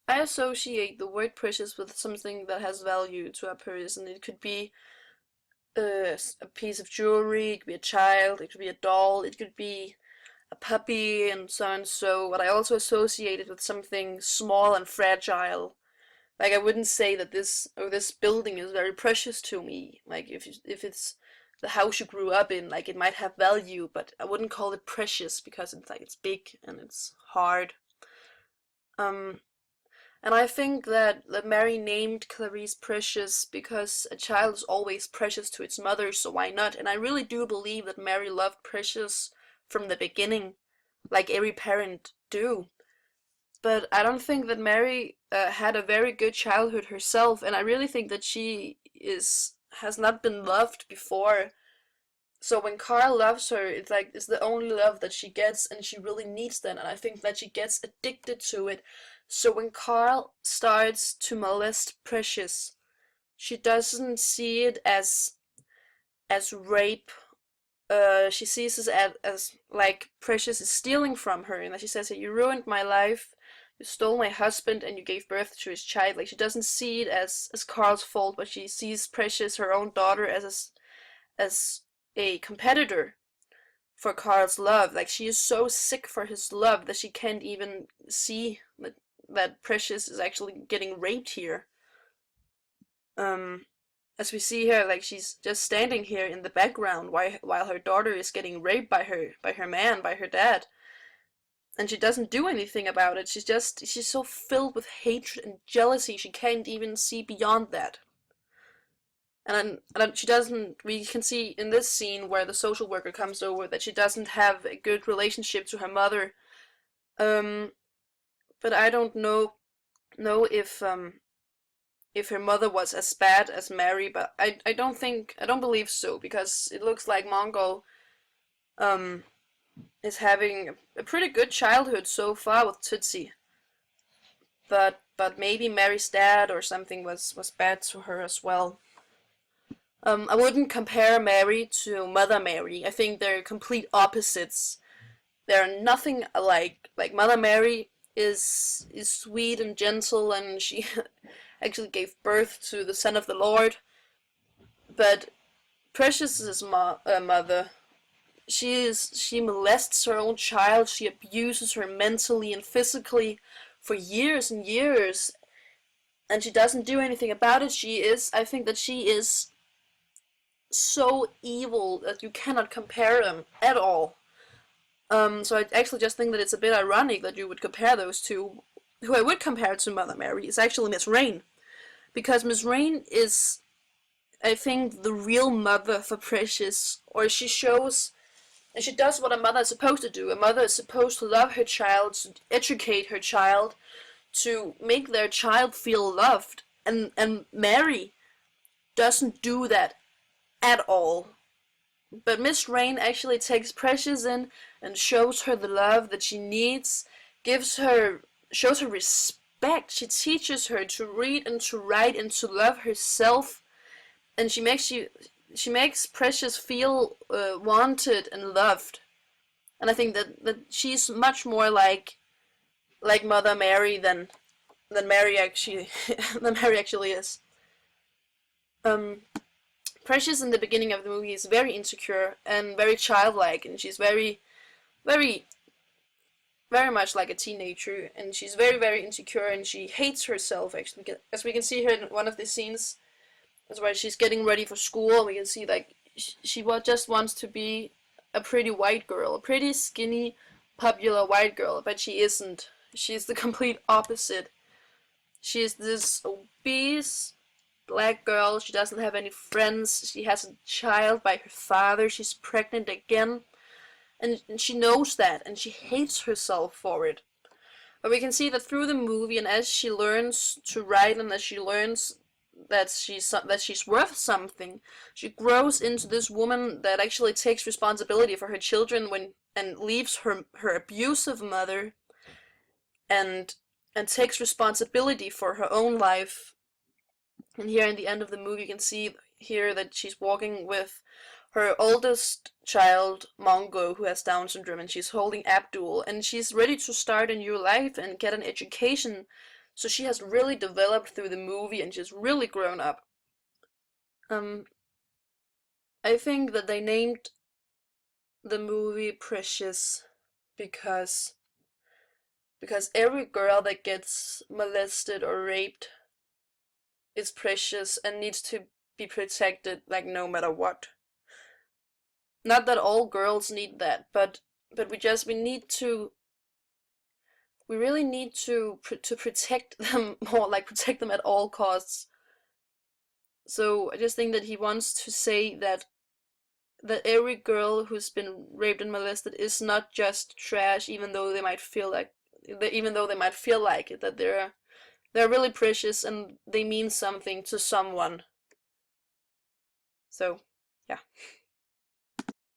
I associate the word precious with something that has value to a person. It could be a piece of jewelry, it could be a child, it could be a doll, it could be a puppy, and so on. So, but I also associate it with something small and fragile. Like I wouldn't say that this building is very precious to me. Like if it's the house you grew up in, like it might have value, but I wouldn't call it precious because it's big and it's hard. Um, and I think that Mary named Clarice Precious because a child is always precious to its mother, so why not? And I really do believe that Mary loved Precious from the beginning, like every parent do. But I don't think that Mary had a very good childhood herself, and I really think that she is has not been loved before. So when Carl loves her, it's like it's the only love that she gets, and she really needs that. And I think that she gets addicted to it. So when Carl starts to molest Precious, she doesn't see it as rape. She sees it as like Precious is stealing from her, and she says, "You ruined my life. You stole my husband, and you gave birth to his child." Like she doesn't see it as Carl's fault, but she sees Precious, her own daughter, as a competitor for Carl's love. Like she is so sick for his love that she can't even see that Precious is actually getting raped here. Um, as we see here, like she's just standing here in the background while her daughter is getting raped by her man, by her dad, and she doesn't do anything about it. She's so filled with hatred and jealousy she can't even see beyond that. And she doesn't. We can see in this scene where the social worker comes over that she doesn't have a good relationship to her mother. Um, but I don't know if her mother was as bad as Mary, but I don't believe so because it looks like Mongol um is having a pretty good childhood so far with Tootsie. But maybe Mary's dad or something was bad to her as well. I wouldn't compare Mary to Mother Mary. I think they're complete opposites. They're nothing alike. Like Mother Mary is sweet and gentle, and she actually gave birth to the Son of the Lord. But Precious's mother, she molests her own child. She abuses her mentally and physically for years and years, and she doesn't do anything about it. I think that she is so evil that you cannot compare them at all. So I actually just think that it's a bit ironic that you would compare those two. Who I would compare to Mother Mary is actually Miss Rain, because Miss Rain is, I think, the real mother for Precious, or she shows and she does what a mother is supposed to do. A mother is supposed to love her child, to educate her child, to make their child feel loved. And Mary doesn't do that at all. But Miss Rain actually takes Precious in and shows her the love that she needs, shows her respect. She teaches her to read and to write and to love herself, and she makes Precious feel wanted and loved. And I think that she's much more like Mother Mary than Mary actually than Mary actually is. Um, Precious in the beginning of the movie is very insecure and very childlike, and she's very, very much like a teenager, and she's very insecure, and she hates herself actually, as we can see here in one of the scenes. That's where she's getting ready for school, and we can see like she just wants to be a pretty white girl, a pretty skinny, popular white girl, but she isn't. She's the complete opposite. She is this obese black girl. She doesn't have any friends. She has a child by her father. She's pregnant again. And she knows that, and she hates herself for it. But we can see that through the movie, and as she learns to write, and as she learns that she's worth something, she grows into this woman that actually takes responsibility for her children and leaves her abusive mother, and takes responsibility for her own life. And here in the end of the movie, you can see here that she's walking with her oldest child, Mongo, who has Down syndrome, and she's holding Abdul, and she's ready to start a new life and get an education So she has really developed through the movie, and she's really grown up. Um, I think that they named the movie Precious because every girl that gets molested or raped is precious and needs to be protected, like, no matter what. Not that all girls need that, but we need to, we really need to protect them more, like protect them at all costs. So I just think that he wants to say that every girl who's been raped and molested is not just trash, even though they might feel like, it, that they're really precious and they mean something to someone. So, yeah.